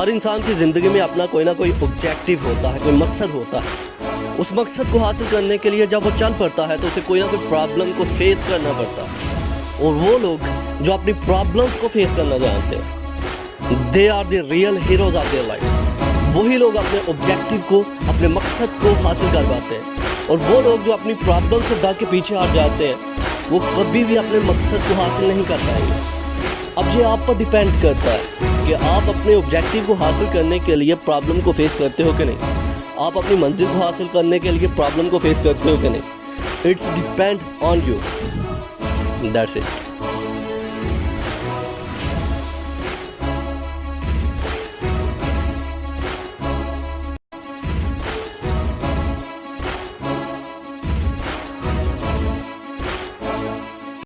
हर इंसान की ज़िंदगी में अपना कोई ना कोई ऑब्जेक्टिव होता है, कोई मकसद होता है। उस मकसद को हासिल करने के लिए जब वो चल पड़ता है तो उसे कोई ना कोई प्रॉब्लम को फेस करना पड़ता है। और वो लोग जो अपनी प्रॉब्लम्स को फेस करना जानते हैं, they are the real heroes of their life. वही लोग अपने ऑब्जेक्टिव को, अपने मकसद को हासिल कर पाते हैं। और वो लोग जो अपनी प्रॉब्लम से डर के पीछे हट जाते हैं, वो कभी भी अपने मकसद को हासिल नहीं कर पाएंगे। अब ये आप पर डिपेंड करता है कि आप अपने ऑब्जेक्टिव को हासिल करने के लिए प्रॉब्लम को फेस करते हो कि नहीं। आप अपनी मंजिल को हासिल करने के लिए प्रॉब्लम को फेस करते हो कि नहीं। It's depend on you. That's it.